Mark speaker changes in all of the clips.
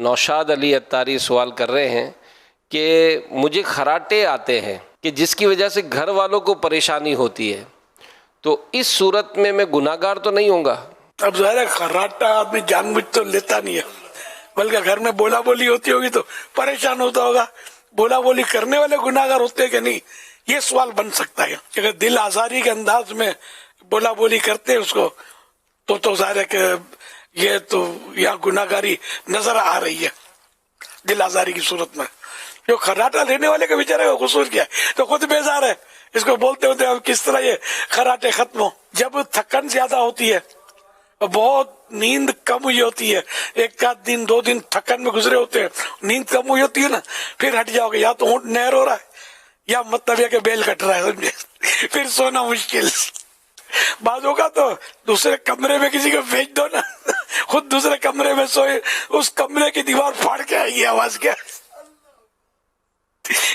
Speaker 1: نوشاد علی اتاری سوال کر رہے ہیں کہ مجھے خراٹے آتے ہیں کہ جس کی وجہ سے گھر والوں کو پریشانی ہوتی ہے، تو اس صورت میں گناہ گار تو نہیں ہوں گا؟
Speaker 2: اب ظاہر ہے خراٹا آدمی جان بوجھ تو لیتا نہیں ہے، بلکہ گھر میں بولا بولی ہوتی ہوگی تو پریشان ہوتا ہوگا۔ بولا بولی کرنے والے گناہ گار ہوتے ہیں کہ نہیں، یہ سوال بن سکتا ہے کہ اگر دل آزاری کے انداز میں بولا بولی کرتے ہیں اس کو تو ظاہر ہے کہ یہ تو یہاں گناہ گاری نظر آ رہی ہے دل آزاری کی صورت میں۔ جو خراٹا لینے والے کا بیچارے کا قصور کیا ہے، تو خود بیزار ہے، اس کو بولتے ہوتے اب کس طرح یہ خراٹے ختم ہو۔ جب تھکن زیادہ ہوتی ہے، بہت نیند کم ہوئی ہوتی ہے، ایک آدھ دن 2 دن تھکن میں گزرے ہوتے ہیں، نیند کم ہوئی ہوتی ہے نا، پھر ہٹ جاؤ گے، یا تو اونٹ نہر ہو رہا ہے یا مطلب یہ کہ بیل کٹ رہا ہے، سمجھے، پھر سونا مشکل۔ بعض ہوگا تو دوسرے کمرے میں کسی کو بھیج دو نا، خود دوسرے کمرے میں سوئے، اس کمرے کی دیوار پھاڑ کے آئے گی آواز کیا،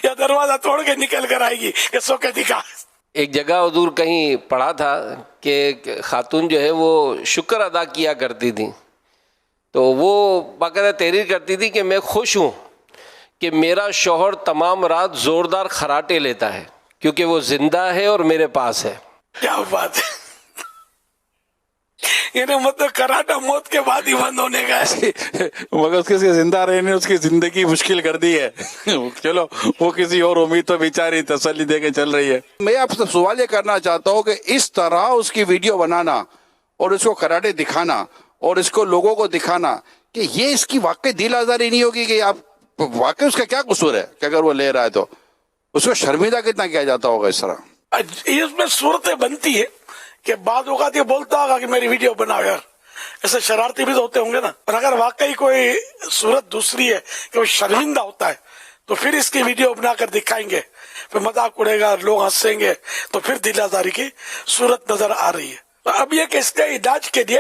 Speaker 2: یا دروازہ توڑ کے نکل کر آئے گی کہ سو کے دکھا۔
Speaker 1: ایک جگہ حضور کہیں پڑھا تھا کہ خاتون جو ہے وہ شکر ادا کیا کرتی تھی، تو وہ باقاعدہ تحریر کرتی تھی کہ میں خوش ہوں کہ میرا شوہر تمام رات زوردار خراٹے لیتا ہے کیونکہ وہ زندہ ہے اور میرے پاس ہے۔
Speaker 2: کیا بات ہے، یعنی مطلب خراٹا موت کے بعد ہی بند ہونے کا ہے،
Speaker 3: مگر اس کے زندہ رہنے نے اس کی زندگی مشکل کر دی ہے۔ چلو وہ کسی اور امید تو بیچاری تسلی دے کے چل رہی ہے۔ میں آپ سے سوال یہ کرنا چاہتا ہوں کہ اس طرح اس کی ویڈیو بنانا اور اس کو کراٹے دکھانا اور اس کو لوگوں کو دکھانا، کہ یہ اس کی واقعی دل آزاری نہیں ہوگی کہ آپ واقعی اس کا کیا قصور ہے کہ اگر وہ لے رہا ہے تو اس کو شرمندہ کتنا کیا جاتا ہوگا اس طرح؟
Speaker 2: اس میں صورتیں بنتی ہے کہ بعض اوقات یہ بولتا ہوگا کہ میری ویڈیو بناؤ یار، ایسے شرارتی بھی تو ہوتے ہوں گے نا، اور اگر واقعی کوئی صورت دوسری ہے کہ وہ شرمندہ ہوتا ہے تو پھر اس کی ویڈیو بنا کر دکھائیں گے، پھر مذاق اڑے گا، لوگ ہنسیں گے، تو پھر دل آزاری کی صورت نظر آ رہی ہے۔ اب یہ کہ اس کے علاج کے لیے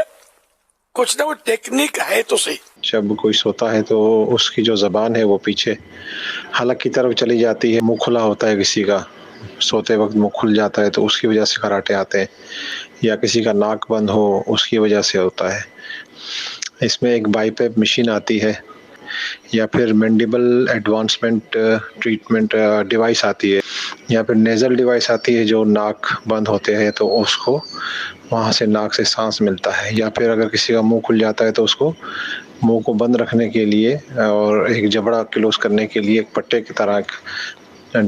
Speaker 2: کچھ نہ کچھ ٹیکنیک ہے تو صحیح۔
Speaker 4: جب کوئی سوتا ہے تو اس کی جو زبان ہے وہ پیچھے حلق کی طرف چلی جاتی ہے، منہ کھلا ہوتا ہے، کسی کا سوتے وقت منہ کھل جاتا ہے تو اس کی وجہ سے خراٹے آتے ہیں، یا کسی کا ناک بند ہو اس کی وجہ سے ہوتا ہے۔ اس میں ایک بائی پیپ مشین آتی ہے، یا پھر مینڈیبل ایڈوانسمنٹ ٹریٹمنٹ ڈیوائس آتی ہے، یا پھر نیزل ڈیوائس آتی ہے جو ناک بند ہوتے ہیں تو اس کو وہاں سے ناک سے سانس ملتا ہے، یا پھر اگر کسی کا منہ کھل جاتا ہے تو اس کو منہ کو بند رکھنے کے لیے اور ایک جبڑا کلوز کرنے کے لیے ایک پٹے کی طرح ایک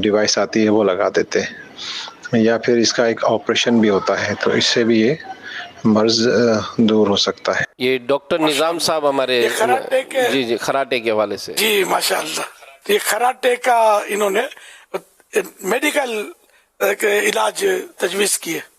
Speaker 4: ڈیوائس آتی ہے وہ لگا دیتے ہیں، یا پھر اس کا ایک آپریشن بھی ہوتا ہے، تو اس سے بھی یہ مرض دور ہو سکتا ہے۔
Speaker 1: یہ ڈاکٹر نظام صاحب ہمارے جی خراٹے کے حوالے سے
Speaker 2: جی ماشاءاللہ، یہ خراٹے کا انہوں نے میڈیکل علاج تجویز کی ہے۔